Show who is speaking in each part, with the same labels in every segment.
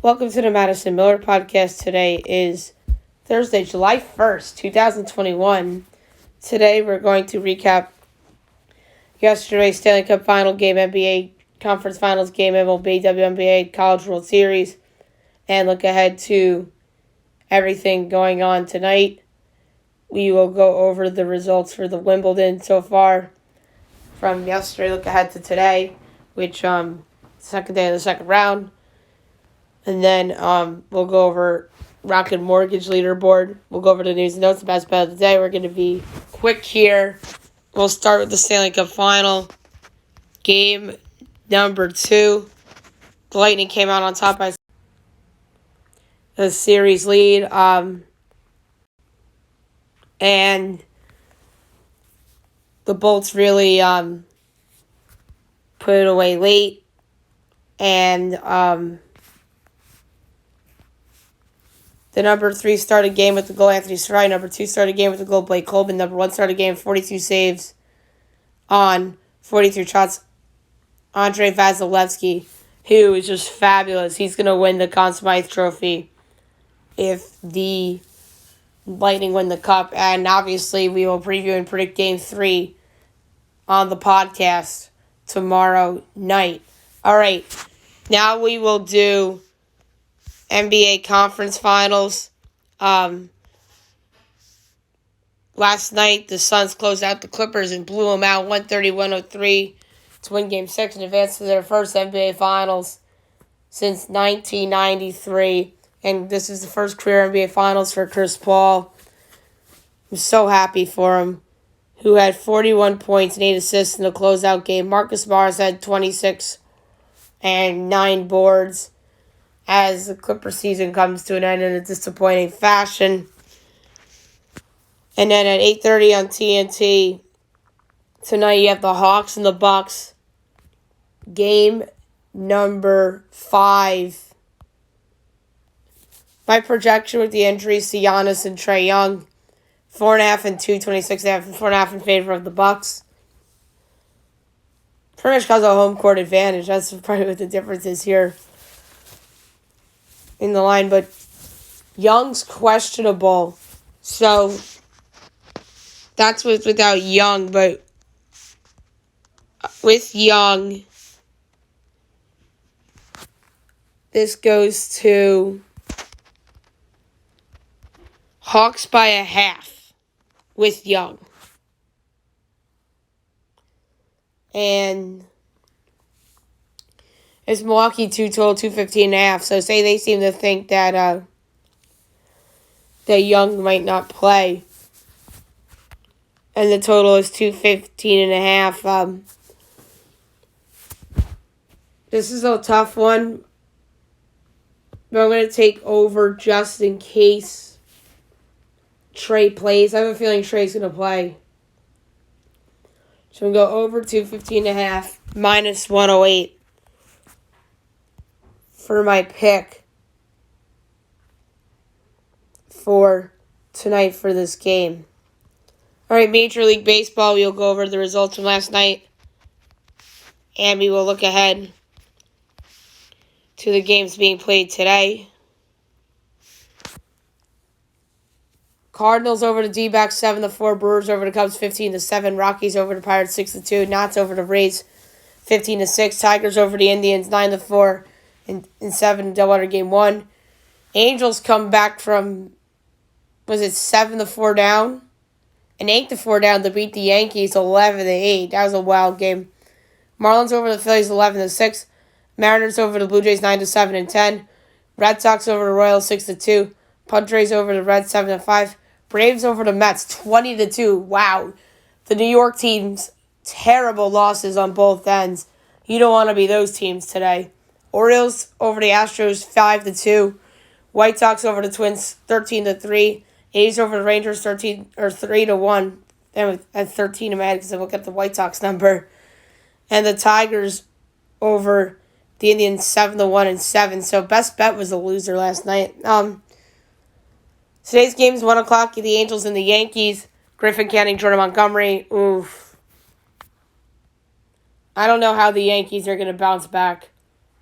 Speaker 1: Welcome to the Madison Miller Podcast. Today is Thursday, July 1st, 2021. Today we're going to recap yesterday's Stanley Cup Final game, NBA Conference Finals game, MLB, WNBA, College World Series, and look ahead to everything going on tonight. We will go over the results for the Wimbledon so far from yesterday. Look ahead to today, which second day of the second round. And then we'll go over Rocket Mortgage Leaderboard. We'll go over the news and notes, the best bet of the day. We're going to be quick here. We'll start with the Stanley Cup Final. Game number 2. The Lightning came out on top by the series lead. And the Bolts really put it away late. And the number 3 started game with the goal, Anthony Sarai. Number 2 started game with the goal, Blake Coleman. Number 1 started game, 42 saves on 43 shots. Andrei Vasilevsky, who is just fabulous. He's going to win the Conn Smythe Trophy if the Lightning win the Cup. And obviously, we will preview and predict Game 3 on the podcast tomorrow night. All right, now we will do NBA Conference Finals. Last night, the Suns closed out the Clippers and blew them out 130-103 to win Game 6 and advance to their first NBA Finals since 1993. And this is the first career NBA Finals for Chris Paul. I'm so happy for him, who had 41 points and 8 assists in the closeout game. Marcus Morris had 26 and 9 boards as the Clipper season comes to an end in a disappointing fashion. And then at 8:30 on TNT, tonight you have the Hawks and the Bucks. Game number 5. My projection with the injuries to Giannis and Trae Young, 4.5 and 2, 26.5 and 4.5 in favor of the Bucks. Pretty much because of home court advantage. That's probably what the difference is here in the line, but Young's questionable, so that's without Young, but with Young, this goes to Hawks by a half with Young. And it's Milwaukee 2 total, 215.5. So say they seem to think that Young might not play. And the total is 215.5. This is a tough one. But I'm going to take over just in case Trae plays. I have a feeling Trae's going to play. So I'm going to go over 215.5, minus 108. For my pick for tonight for this game. All right, Major League Baseball, we'll go over the results from last night. And we will look ahead to the games being played today. Cardinals over the D-backs 7-4. Brewers over the Cubs 15-7. Rockies over the Pirates 6-2. Nats over the Rays 15-6. Tigers over the Indians 9-4. In 7 doubleheader game 1. Angels come back from, 7-4 down? And 8-4 down to beat the Yankees 11-8. That was a wild game. Marlins over the Phillies 11-6. Mariners over the Blue Jays 9-7 and 10. Red Sox over the Royals 6-2. Padres over the Reds 7-5. Braves over the Mets 20-2. Wow. The New York teams, terrible losses on both ends. You don't want to be those teams today. Orioles over the Astros 5-2. White Sox over the Twins 13-3. A's over the Rangers 3-1. And at 13 I'm mad because I look at the White Sox number. And the Tigers over the Indians 7-1 and 7. So best bet was a loser last night. Today's game is 1 o'clock. The Angels and the Yankees. Griffin Canning, Jordan Montgomery. Oof. I don't know how the Yankees are going to bounce back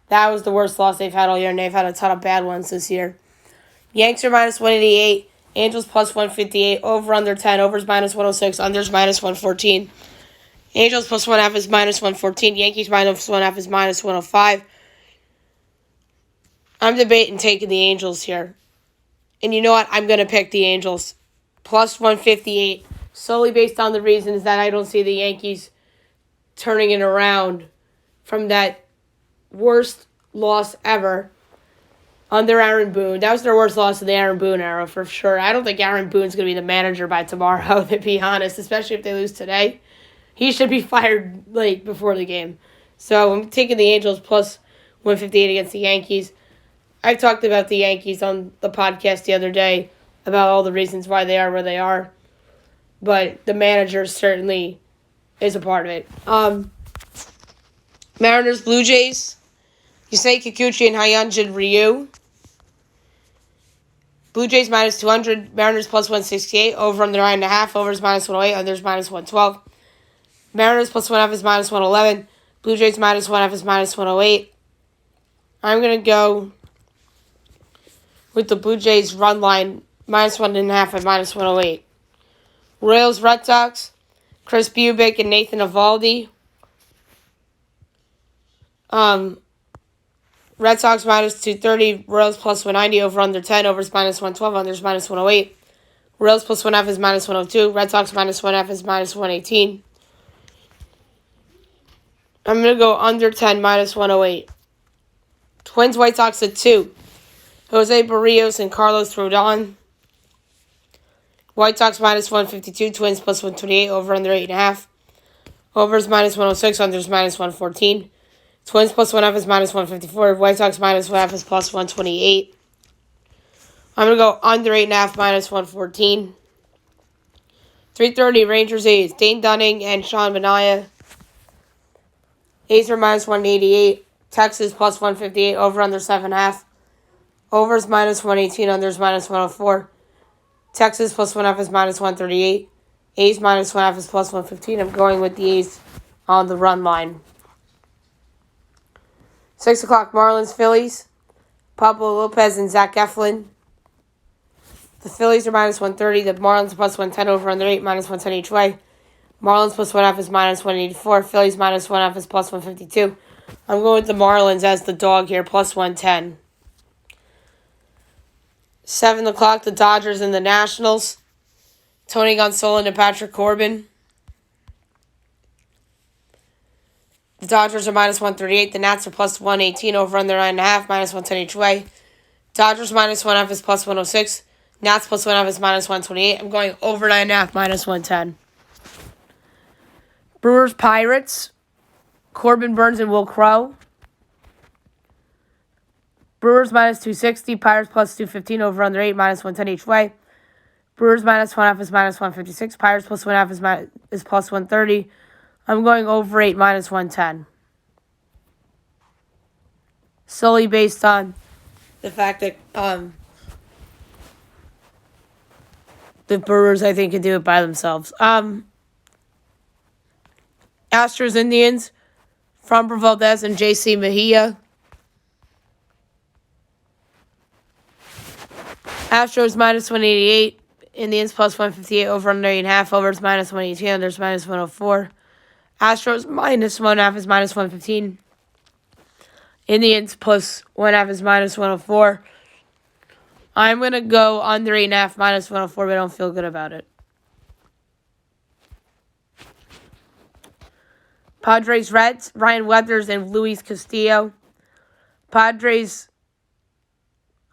Speaker 1: That was the worst loss they've had all year, and they've had a ton of bad ones this year. Yanks are minus 188. Angels plus 158. Over under 10. Overs minus 106. Unders minus 114. Angels plus 1.5 is minus 114. Yankees minus 1.5 is minus 105. I'm debating taking the Angels here. And you know what? I'm going to pick the Angels. Plus 158. Solely based on the reasons that I don't see the Yankees turning it around from that worst loss ever under Aaron Boone. That was their worst loss in the Aaron Boone era for sure. I don't think Aaron Boone's going to be the manager by tomorrow, to be honest, especially if they lose today. He should be fired before the game. So I'm taking the Angels plus 158 against the Yankees. I talked about the Yankees on the podcast the other day about all the reasons why they are where they are. But the manager certainly is a part of it. Mariners, Blue Jays. Yusei Kikuchi and Hyunjin Ryu. Blue Jays minus 200. Mariners plus 168. Over under 9.5. Overs minus 108. Unders minus 112. Mariners plus 1.5 is minus 111. Blue Jays minus 1.5 is minus 108. I'm going to go with the Blue Jays run line minus 1.5 and minus 108. Royals, Red Sox. Chris Bubick and Nathan Eovaldi. Red Sox minus 230. Royals plus 190. Over under 10. Overs minus 112. Unders minus 108. Royals plus 1.5 is minus 102. Red Sox minus 1.5 is minus 118. I'm going to go under 10 minus 108. Twins, White Sox at 2. Jose Barrios and Carlos Rodon. White Sox minus 152. Twins plus 128. Over under 8.5. Overs minus 106. Unders minus 114. Twins plus 1.5 is minus 154. White Sox minus 1.5 is plus 128. I'm going to go under 8.5 minus 114. 3:30 Rangers A's. Dane Dunning and Sean Manaea. A's are minus 188. Texas plus 158. Over under 7.5. Overs minus 118. Unders minus 104. Texas plus 1.5 is minus 138. A's minus 1.5 is plus 115. I'm going with the A's on the run line. 6 o'clock Marlins, Phillies. Pablo Lopez and Zach Eflin. The Phillies are minus 130. The Marlins plus 110. Over under 8. Minus 110 each way. Marlins plus 1.5 is minus 184. Phillies minus 1.5 is plus 152. I'm going with the Marlins as the dog here, plus 110. 7 o'clock, the Dodgers and the Nationals. Tony Gonsolin and Patrick Corbin. The Dodgers are minus 138. The Nats are plus 118. Over under 9.5. Minus 110 each way. Dodgers minus 1.5 is plus 106. Nats plus 1.5 is minus 128. I'm going over 9.5 minus 110. Brewers, Pirates. Corbin Burns and Will Crow. Brewers minus 260. Pirates plus 215. Over under 8. Minus 110 each way. Brewers minus 1.5 is minus 156. Pirates plus 1.5 is plus 130. I'm going over 8 minus 110. Solely based on the fact that the Brewers, I think, can do it by themselves. Astros, Indians. Framber Valdez and J.C. Mejia. Astros minus 188. Indians plus 158. Over under 8.5. Overs minus 118. Unders minus 104. Astros minus 1.5 is minus 115. Indians plus 1.5 is minus 104. I'm going to go under 8.5 minus 104, but I don't feel good about it. Padres, Reds, Ryan Weathers and Luis Castillo. Padres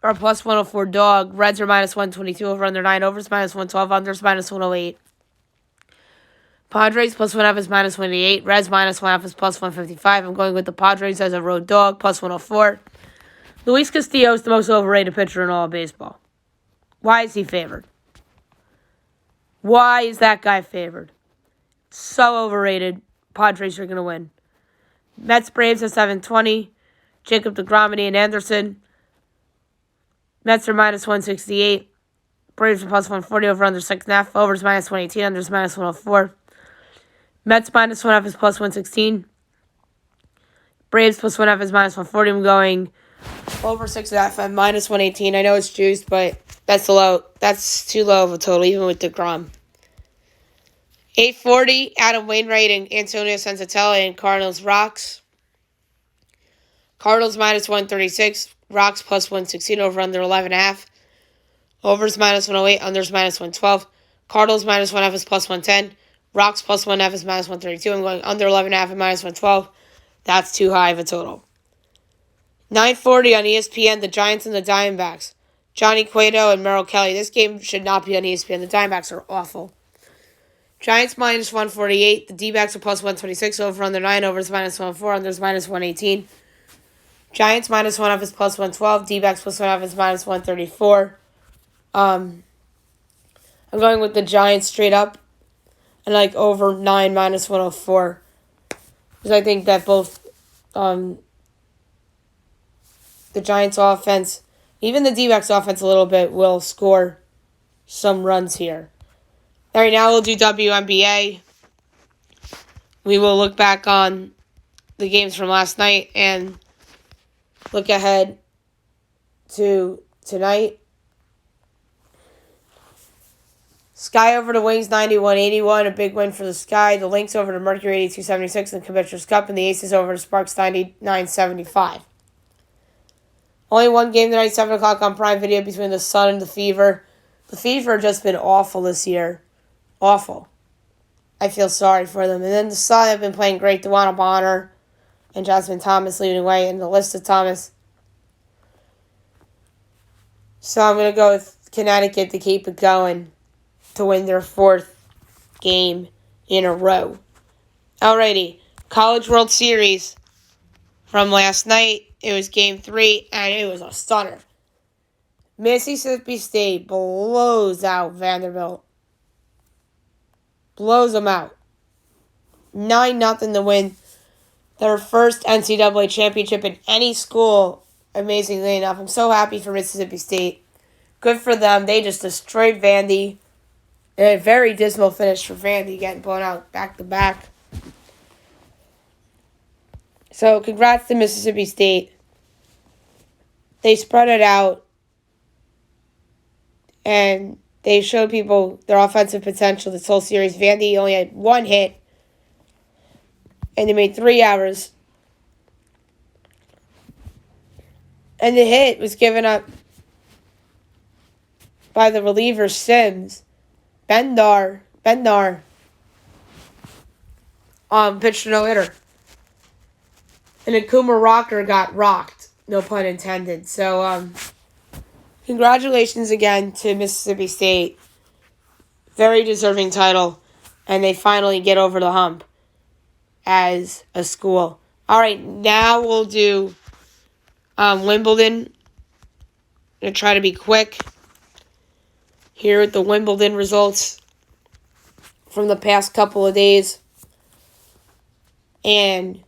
Speaker 1: are plus 104 dog. Reds are minus 122. Over under 9. Overs minus 112. Unders minus 108. Padres plus 1.5 is minus 188. Reds minus 1.5 is plus 155. I'm going with the Padres as a road dog, plus 104. Luis Castillo is the most overrated pitcher in all of baseball. Why is he favored? Why is that guy favored? So overrated. Padres are going to win. Mets, Braves at 720. Jacob DeGrom and Anderson. Mets are minus 168. Braves are plus 140. Over under 6.5. Overs minus 118. Unders minus 104. Mets minus 1.5 is plus 116. Braves plus 1.5 is minus 140. I'm going over 6.5 at minus 118. I know it's juiced, but that's low. That's too low of a total, even with DeGrom. 840, Adam Wainwright and Antonio Senzatella and Cardinals Rocks. Cardinals minus 136, Rocks plus 116, over under 11.5. Overs minus 108, unders minus 112. Cardinals minus 1.5 is plus 110. Rocks plus 1.5 is minus 132. I'm going under 11.5 and minus 112. That's too high of a total. 940 on ESPN, the Giants and the Diamondbacks. Johnny Cueto and Merrill Kelly. This game should not be on ESPN. The Diamondbacks are awful. Giants minus 148. The D-backs are plus 126. Over under 9. Overs minus 104. Unders minus 118. Giants minus 1.5 is plus 112. D-backs plus 1.5 is minus 134. I'm going with the Giants straight up. And like over 9 minus 104. Because I think that both the Giants offense, even the D-backs offense a little bit, will score some runs here. All right, now we'll do WNBA. We will look back on the games from last night and look ahead to tonight. Sky over the Wings, 91-81, a big win for the Sky. The Lynx over to Mercury, 82-76 in the Commissioner's Cup, and the Aces over to Sparks, 99-75. Only one game tonight, 7 o'clock on Prime Video between the Sun and the Fever. The Fever have just been awful this year. Awful. I feel sorry for them. And then the Sun have been playing great. DeWanna Bonner and Jasmine Thomas leading away in the list of Thomas. So I'm going to go with Connecticut to keep it going, to win their 4th game in a row. Alrighty, College World Series from last night. It was Game 3, and it was a stunner. Mississippi State blows out Vanderbilt. Blows them out. 9-0 to win their first NCAA championship in any school, amazingly enough. I'm so happy for Mississippi State. Good for them. They just destroyed Vandy. A very dismal finish for Vandy, getting blown out back-to-back. So, congrats to Mississippi State. They spread it out, and they showed people their offensive potential this whole series. Vandy only had 1 hit, and they made 3 errors. And the hit was given up by the reliever Sims. Bendar pitched a no-hitter. And Akuma Rocker got rocked. No pun intended. So, congratulations again to Mississippi State. Very deserving title. And they finally get over the hump as a school. All right, now we'll do Wimbledon. I'm going to try to be quick here with the Wimbledon results from the past couple of days. And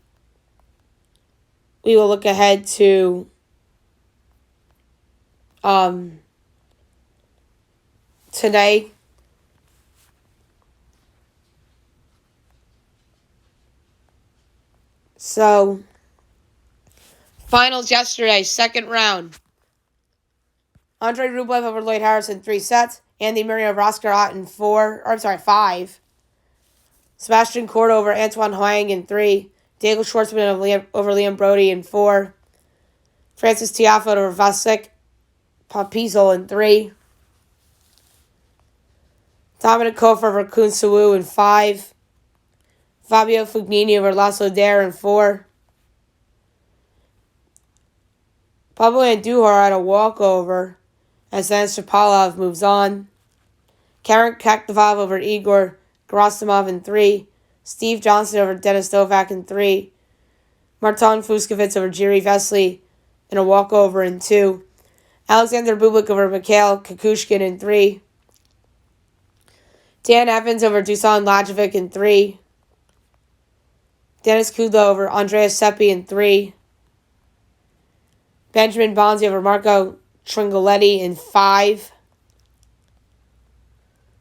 Speaker 1: we will look ahead to today. So, finals yesterday, second round. Andre Rublev over Lloyd Harris in 3 sets. Andy Murray over Oscar Ott in 5. Sebastian Corda over Antoine Hoang in 3. Diego Schwartzman over Liam Brody in 4. Francis Tiafoe over Vasek Pospisil in 3. Dominic Koff over Kun Suwoo in 5. Fabio Fognini over Laszlo Dare in 4. Pablo Andujar had a walkover as Denis Shapovalov moves on. Karen Kakdavov over Igor Gerasimov in 3. Steve Johnson over Denis Novak in 3. Martin Fucsovics over Jiri Vesely in a walkover in 2. Alexander Bublik over Mikhail Kukushkin in 3. Dan Evans over Dusan Lajovic in 3. Dennis Kudla over Andreas Seppi in 3. Benjamin Bonzi over Marco Tringoletti in 5.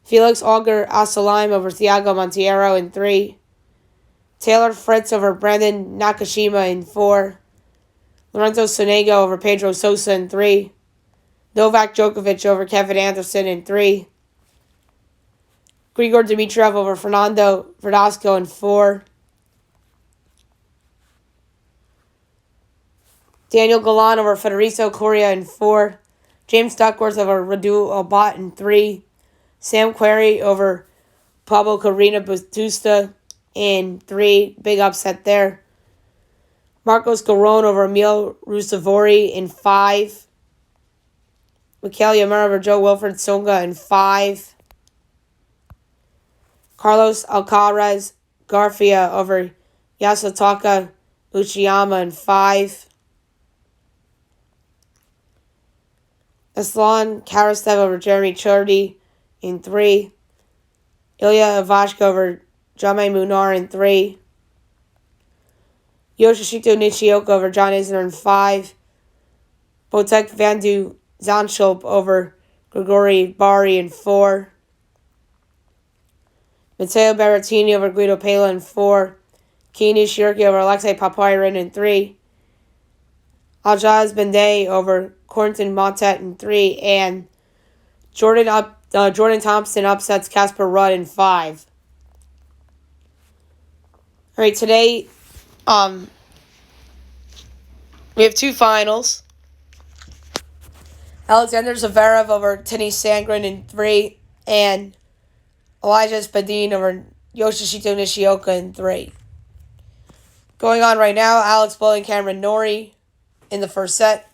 Speaker 1: Felix Auger Asalaim over Thiago Monteiro in 3. Taylor Fritz over Brandon Nakashima in 4. Lorenzo Sonego over Pedro Sosa in 3. Novak Djokovic over Kevin Anderson in 3. Grigor Dimitrov over Fernando Verdasco in 4. Daniel Galan over Federico Coria in 4. James Duckworth over Radu Obat in 3. Sam Querrey over Pablo Carreno Busta in 3. Big upset there. Marcos Giron over Emil Ruusuvuori in 5. Mikael Yamura over Joe Wilfred Songa in 5. Carlos Alcaraz Garcia over Yasutaka Uchiyama in 5. Aslan Karastev over Jeremy Chardy in 3. Ilya Ivashka over Jame Munar in 3. Yoshihito Nishioka over John Isner in 5. Botek Vandu Zanshulp over Grigori Bari in 4. Matteo Berrettini over Guido Pella in 4. Kei Nishiyuki over Alexei Paparin in 3. Aljaz Bendé over Corentin Montet in 3. And Jordan Thompson upsets Casper Ruud in 5. All right, today we have 2 finals. Alexander Zverev over Tennis Sandgren in 3. And Elijah Spadin over Yoshihito Nishioka in 3. Going on right now, Alex Bowling, Cameron Norrie in the first set.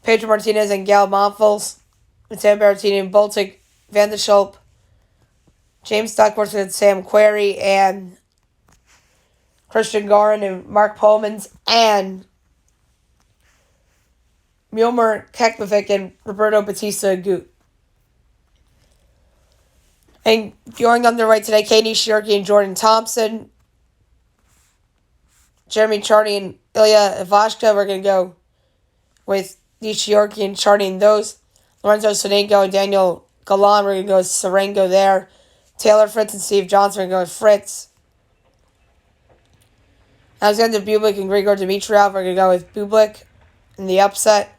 Speaker 1: Pedro Martinez and Gael Monfils. Matteo Berrettini and Baltic Van der Schulp. James Duckworth and Sam Querrey. And Christian Garin and Mark Polmans. And Milmer Kekmanovic and Roberto Bautista Agut. And going on the right today, Kei Nishiyuki and Jordan Thompson. Jeremy Chardy and Ilya Ivashka. We're going to go with Nishiyuki and Chardy and those. Lorenzo Sonego and Daniel Galan. We're going to go with Serengo there. Taylor Fritz and Steve Johnson. We're going to go with Fritz. Alexander Bublik and Grigor Dimitrov. We're going to go with Bublik in the upset.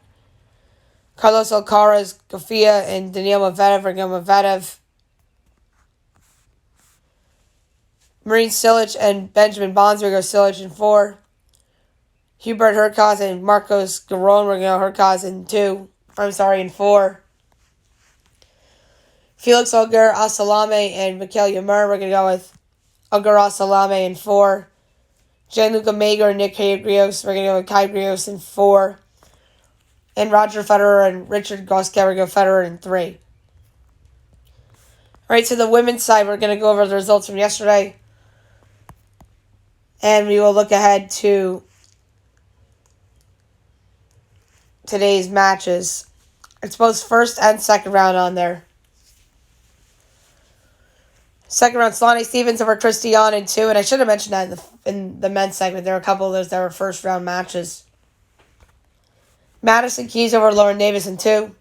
Speaker 1: Carlos Alcaraz, Gafia, and Daniil Medvedev. We're going to go with Medvedev. Marine Cilic and Benjamin Bonds. We're going to go Cilic in 4. Hubert Hurkacz and Marcos Giron. We're going to go Hurkacz in 4. Felix Auger Asalame and Mikael Yamura. We're going to go with Auger Asalame in 4. Gianluca Mager and Nick Kyrgios. We're going to go with Kyrgios in 4. And Roger Federer and Richard Gasquet. We're going to go Federer in 3. All right, so the women's side, we're going to go over the results from yesterday. And we will look ahead to today's matches. It's both first and second round on there. Second round, Lonnie Stevens over Christian in 2. And I should have mentioned that in the men's segment. There were a couple of those that were first round matches. Madison Keys over Lauren Davis in 2.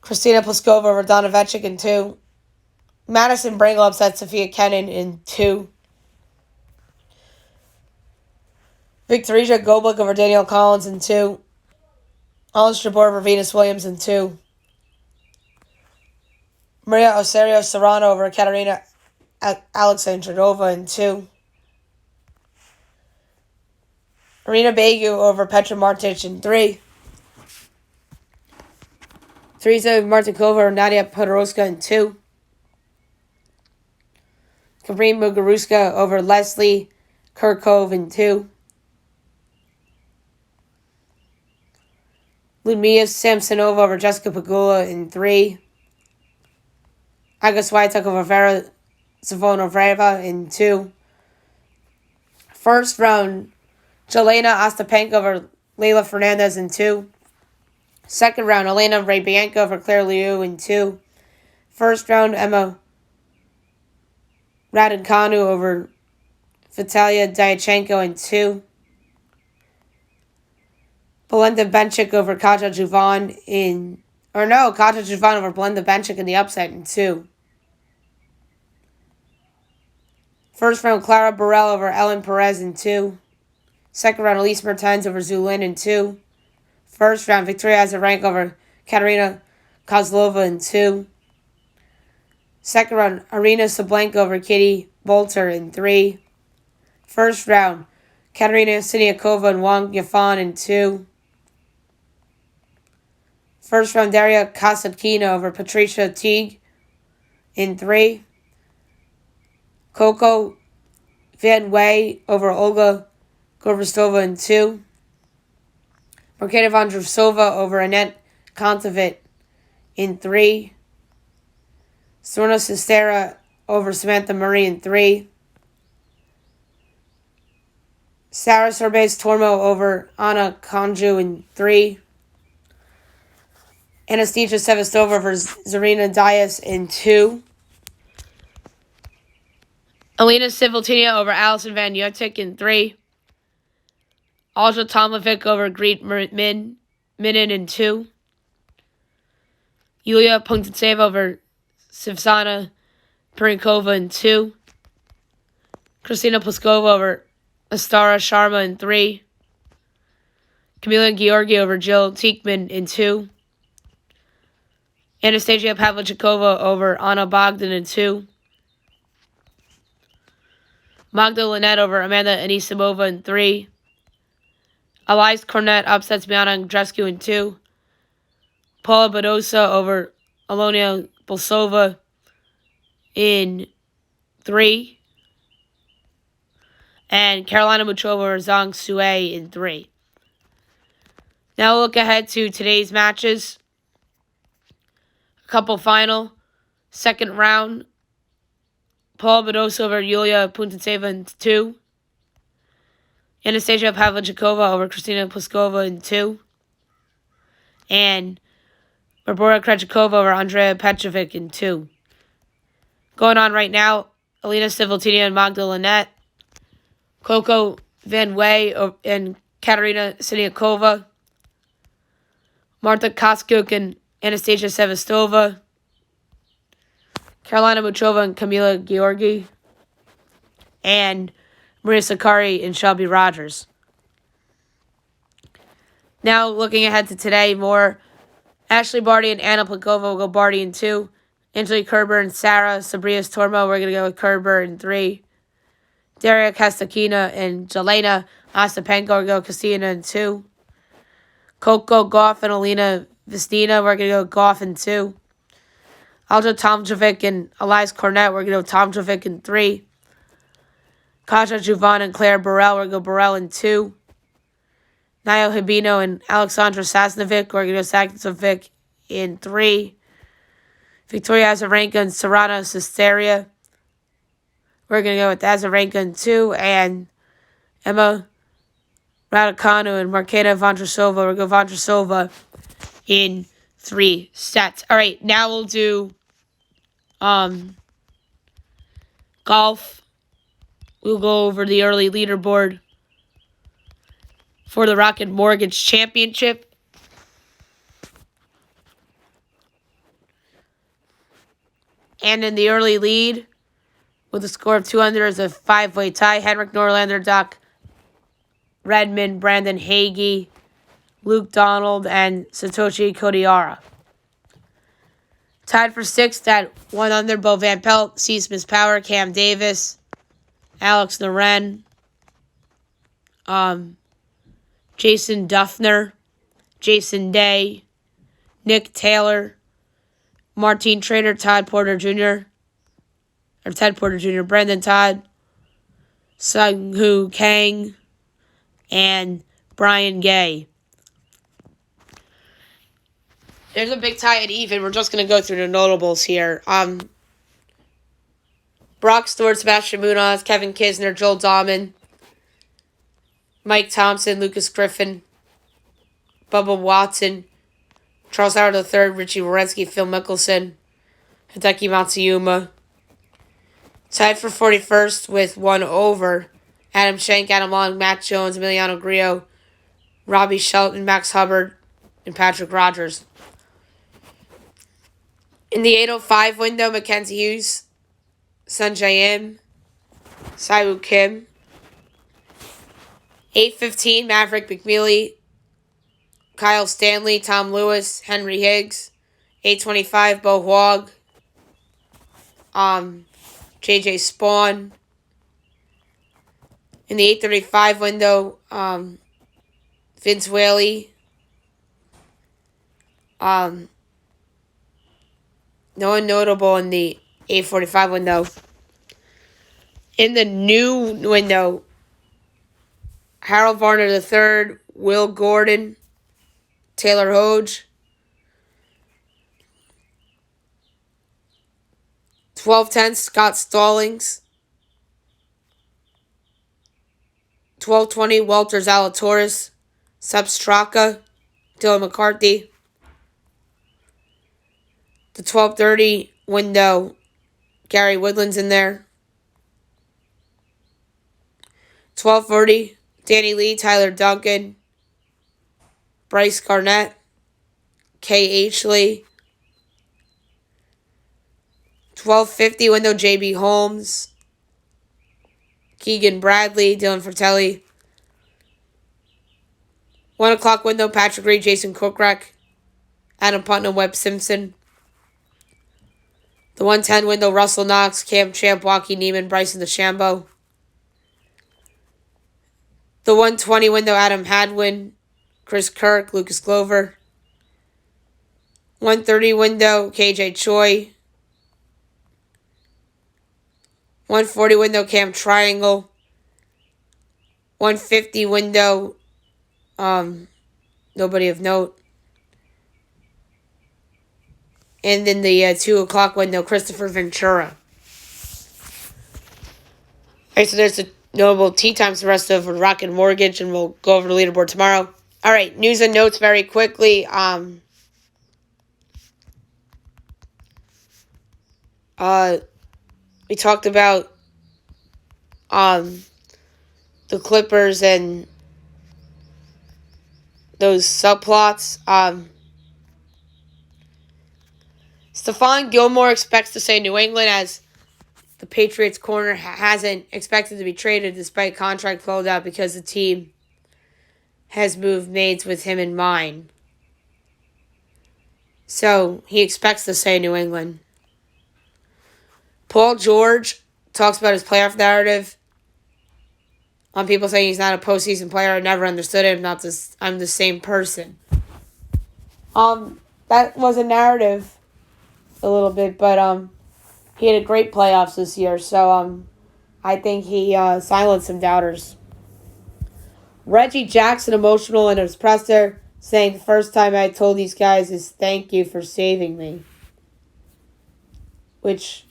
Speaker 1: Kristina Pliskova over Donna Vecek in 2. Madison Brangle upset Sophia Kenin in 2. Victoria Goblik over Danielle Collins in 2. Alice Jabeur over Venus Williams in 2. Maria Osorio Serrano over Katerina Alexandrova in 2. Arina Begu over Petra Martic in 3. Teresa Martinkova over Nadia Podoroska in 2. Kareem Muguruza over Leslie Kirkove in 2. Ludmila Samsonova over Jessica Pegula in 3. Aga Swiatek over Vera Zvonareva in 2. First round, Jelena Ostapenko over Leylah Fernandez in 2. Second round, Elena Rybakina over Claire Liu in 2. First round, Emma Raducanu over Vitalia Diachenko in 2. Belinda Bencic over Katja Juvan Katja Juvan over Belinda Bencic in the upset in 2. First round, Clara Burrell over Ellen Perez in 2. Second round, Elise Mertens over Zulin in 2. First round, Victoria Azarenka over Katerina Kozlova in 2. Second round, Arina Sablenka over Katie Bolter in 3. First round, Katerina Siniakova and Wang Yafan in 2. First round, Daria Kasatkina over Patricia Teague in 3. Coco Van Way over Olga Gorvastova in 2. Marketa Vondrousova over Annette Kontaveit in 3. Sorna Cestera over Samantha Murray in 3. Sarah Sorbes Tormo over Anna Konju in 3. Anastasia Sevastova over Zarina Dias in 2. Alina Civiltina over Allison Van Yotik in 3. Alja Tomlovic over Greet Minin in 2. Yulia Punktseva over Sivsana Pirinkova in 2. Kristina Pliskova over Astara Sharma in 3. Kamila Georgi over Jill Teekman in 2. Anastasia Pavlyuchova over Anna Bogdan in 2. Magda Linette over Amanda Anisimova in 3. Elias Cornett upsets Biana Andreescu in 2. Paula Badosa over Alonia Bolsova in 3. And Carolina Muchova over Zhang Sue in 3. Now we'll look ahead to today's matches. A couple final. Second round. Paula Badosa over Yulia Puntseva in 2. Anastasia Pavlyuchova over Kristina Pliskova in 2. And Barbora Krejcikova over Andrea Petrovic in 2. Going on right now, Alina Civiltina and Magda Linette. Coco Van Way and Katerina Siniakova. Marta Koskuk and Anastasia Sevastova. Carolina Muchova and Kamila Georgi. And Maria Sakkari and Shelby Rogers. Now looking ahead to today, more Ashley Barty and Anna Plikova will go Barty in 2. Angelique Kerber and Sarah Sabrias Tormo, we're going to go with Kerber in 3. Daria Kastakina and Jelena Ostapenko will go Kastina in 2. Coco Gauff and Alina Vestina, we're going to go Gauff in 2. Alja Tomjovic and Elias Cornett, we're going to go Tomjovic in 3. Kaja Juvan and Claire Burrell, we're going to go Burrell in 2. Nayo Hibino and Alexandra Sasnovic, we're going to go Sasnovic in 3. Victoria Azarenka and Sarana Cesteria, we're going to go with Azarenka in 2. And Emma Raducanu and Marketa Vondrousova, we're going to go Vondrousova in 3 sets. All right, now we'll do golf. We'll go over the early leaderboard for the Rocket Mortgage Championship. And in the early lead, with a score of 200 as a 5-way tie, Henrik Norlander, Doc Redmond, Brandon Hagee, Luke Donald, and Satoshi Kodiara. Tied for 6th at 1 under, Bo Van Pelt, C. Smith Power, Cam Davis, Alex Naren, Jason Duffner, Jason Day, Nick Taylor, Martine Trader, Ted Porter Jr., Brendan Todd, Sung-Hoo Kang, and Brian Gay. There's a big tie at even. We're just going to go through the notables here. Brock Stewart, Sebastian Munoz, Kevin Kisner, Joel Dahman, Mike Thompson, Lucas Griffin, Bubba Watson, Charles Howard III, Richie Wierenski, Phil Mickelson, Hideki Matsuyama. Tied for 41st with 1 over, Adam Schenk, Adam Long, Matt Jones, Emiliano Grillo, Robbie Shelton, Max Hubbard, and Patrick Rogers. In the 805 window, Mackenzie Hughes, Sanjay M, Siwoo Kim. 8:15, Maverick McNeely, Kyle Stanley, Tom Lewis, Henry Higgs. 8:25, Bo Hwag, JJ Spawn. In the 8:35 window, Vince Whaley. No one notable in the 8:45 window. In the new window, Harold Varner III, Will Gordon, Taylor Hoge. 12:10, Scott Stallings. 12:20, Walter Zalatoris, Sub Straka, Dylan McCarthy. The 12:30 window, Gary Woodland's in there. 12:40, Danny Lee, Tyler Duncan, Bryce Garnett, K.H. Lee. 12:50 window, J.B. Holmes, Keegan Bradley, Dylan Fratelli. 1 o'clock window, Patrick Reed, Jason Kokrak, Adam Putnam, Webb Simpson. The 1:10 window, Russell Knox, Cam Champ, Joaquin Neiman, Bryson DeChambeau. The 1:20 window, Adam Hadwin, Chris Kirk, Lucas Glover. 1:30 window, KJ Choi. 1:40 window, Cam Triangle. 1:50 window, nobody of note. And then the 2 o'clock window, Christopher Ventura. Alright, so there's the notable tee times, the rest of Rocket Mortgage, and we'll go over the leaderboard tomorrow. Alright, news and notes very quickly. We talked about the Clippers and those subplots. Stephon Gilmore expects to stay in New England as the Patriots corner hasn't expected to be traded despite contract closeout because the team has moved maids with him in mind. So he expects to stay in New England. Paul George talks about his playoff narrative. On people saying he's not a postseason player, I never understood him. I'm the same person. That was a narrative a little bit, but he had a great playoffs this year, so I think he silenced some doubters. Reggie Jackson emotional in his presser, saying the first time I told these guys is thank you for saving me. Which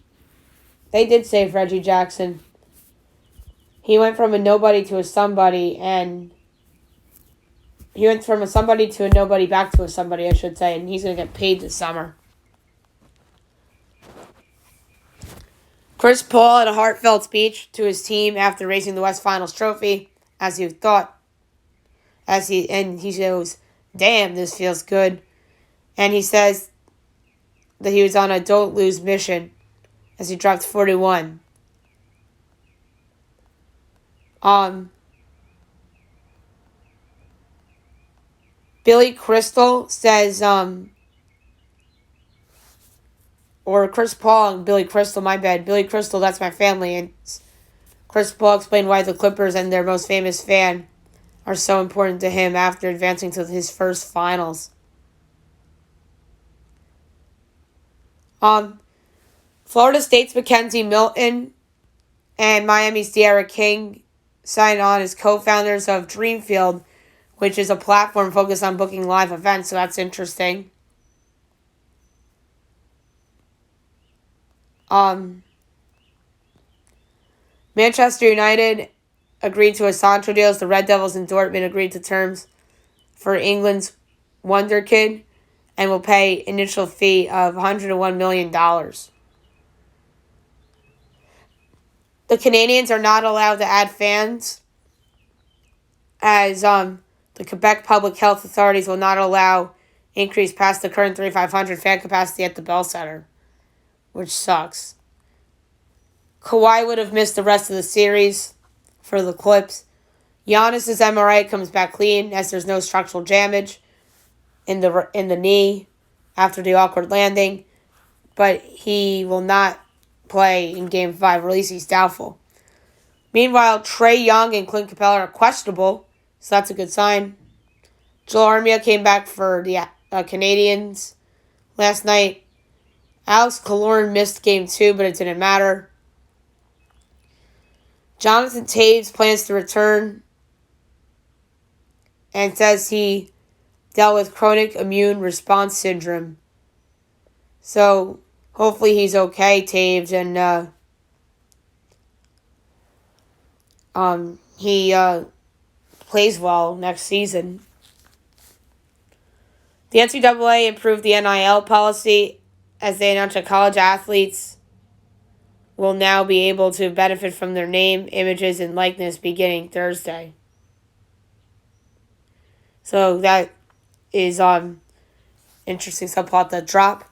Speaker 1: they did save Reggie Jackson. He went from a nobody to a somebody, and he went from a somebody to a nobody back to a somebody, I should say, and he's going to get paid this summer. Chris Paul had a heartfelt speech to his team after raising the West Finals trophy, as he thought. And he goes, damn, this feels good. And he says that he was on a don't lose mission as he dropped 41. Billy Crystal says, or Chris Paul and Billy Crystal, my bad. Billy Crystal, that's my family. And Chris Paul explained why the Clippers and their most famous fan are so important to him after advancing to his first finals. Florida State's Mackenzie Milton and Miami's De'Ara King signed on as co-founders of Dreamfield, which is a platform focused on booking live events, so that's interesting. Manchester United agreed to a Sancho deal as the Red Devils and Dortmund agreed to terms for England's Wonder Kid and will pay initial fee of $101 million. The Canadians are not allowed to add fans as the Quebec Public Health authorities will not allow increase past the current 3,500 fan capacity at the Bell Center, which sucks. Kawhi would have missed the rest of the series for the Clips. Giannis's MRI comes back clean as there's no structural damage in the knee after the awkward landing, but he will not play in Game 5, or at least he's doubtful. Meanwhile, Trae Young and Clint Capella are questionable, so that's a good sign. Joel Armia came back for the Canadians last night. Alex Killorn missed Game 2, but it didn't matter. Jonathan Taves plans to return and says he dealt with chronic immune response syndrome. So, hopefully he's okay, Taves, and he plays well next season. The NCAA improved the NIL policy as they announced that college athletes will now be able to benefit from their name, images, and likeness beginning Thursday. So that is interesting subplot to drop.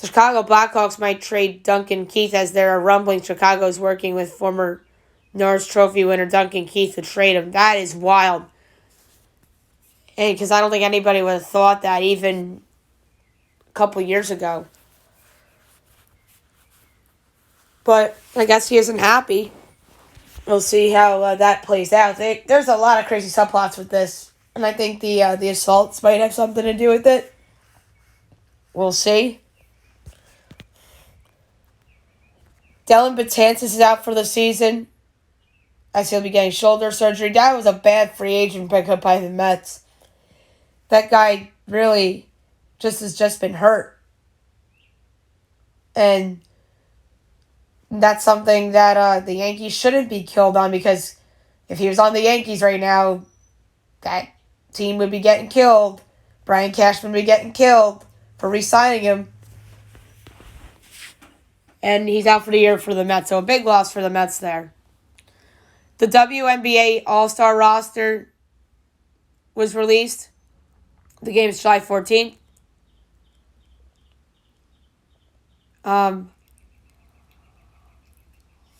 Speaker 1: The Chicago Blackhawks might trade Duncan Keith as there are rumblings Chicago is working with former Norris Trophy winner Duncan Keith to trade him. That is wild. And because I don't think anybody would have thought that even a couple years ago. But I guess he isn't happy. We'll see how that plays out. There's a lot of crazy subplots with this. And I think the assaults might have something to do with it. We'll see. Dylan Betances is out for the season, as he'll be getting shoulder surgery. That was a bad free agent pickup by the Mets. That guy really has just been hurt. And that's something that the Yankees shouldn't be killed on, because if he was on the Yankees right now, that team would be getting killed. Brian Cashman would be getting killed for re-signing him. And he's out for the year for the Mets, so a big loss for the Mets there. The WNBA All-Star roster was released. The game is July 14th.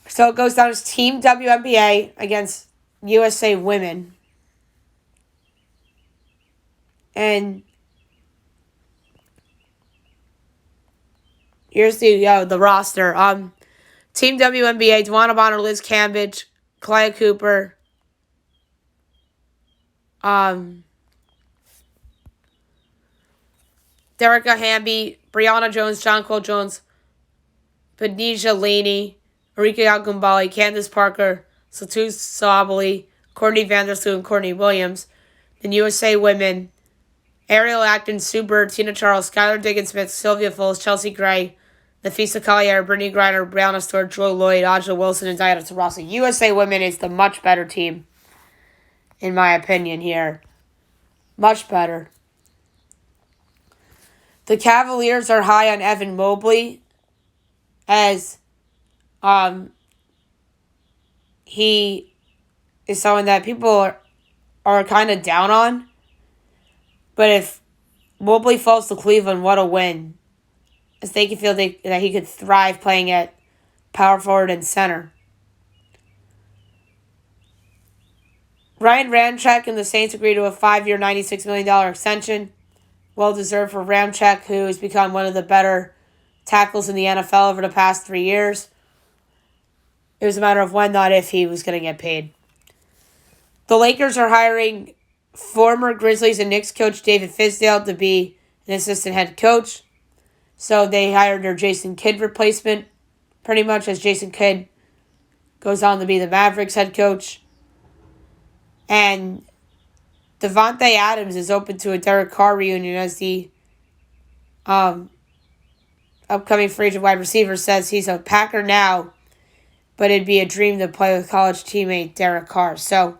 Speaker 1: So it goes down as Team WNBA against USA Women. And here's the roster. Team WNBA, Dwana Bonner, Liz Cambridge, Kalea Cooper, Derica Hamby, Brianna Jones, Jonquil Jones, Benija Laney, Arika Yagumbali, Candace Parker, Satu Sabali, Courtney Vandersloot, and Courtney Williams. Then USA Women, Ariel Atkins, Sue Bird, Tina Charles, Skylar Diggins-Smith, Sylvia Foles, Chelsea Gray, Nafisa Collier, Brittany Griner, Brianna Stewart, Joy Lloyd, Aja Wilson, and Diana Taurasi. USA Women is the much better team, in my opinion here. Much better. The Cavaliers are high on Evan Mobley, as he is someone that people are kind of down on. But if Mobley falls to Cleveland, what a win. As they can feel that he could thrive playing at power forward and center. Ryan Ramczyk and the Saints agreed to a 5-year, $96 million extension. Well-deserved for Ramczyk, who has become one of the better tackles in the NFL over the past 3 years. It was a matter of when, not if, he was going to get paid. The Lakers are hiring former Grizzlies and Knicks coach David Fizdale to be an assistant head coach. So they hired their Jason Kidd replacement, pretty much, as Jason Kidd goes on to be the Mavericks head coach. And Devontae Adams is open to a Derek Carr reunion, as the upcoming free agent wide receiver says he's a Packer now, but it'd be a dream to play with college teammate Derek Carr. So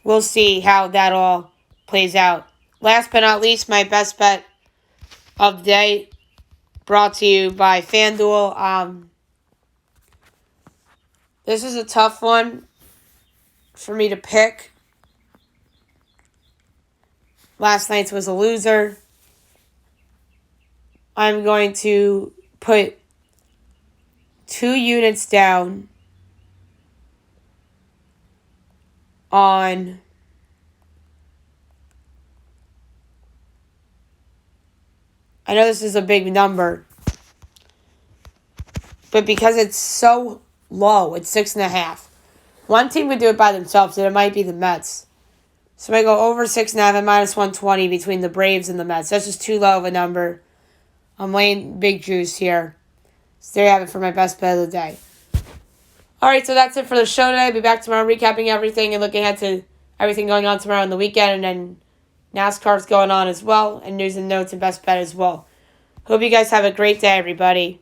Speaker 1: we'll see how that all plays out. Last but not least, my best bet of the day, brought to you by FanDuel. This is a tough one for me to pick. Last night's was a loser. I'm going to put 2 units down on I know this is a big number, but because it's so low, it's 6.5. One team would do it by themselves, and it might be the Mets. So I go over 6.5 at -120 between the Braves and the Mets. That's just too low of a number. I'm laying big juice here. So there you have it for my best bet of the day. All right, so that's it for the show today. I'll be back tomorrow recapping everything and looking ahead to everything going on tomorrow on the weekend. And then NASCAR's going on as well, and news and notes and best bet as well. Hope you guys have a great day, everybody.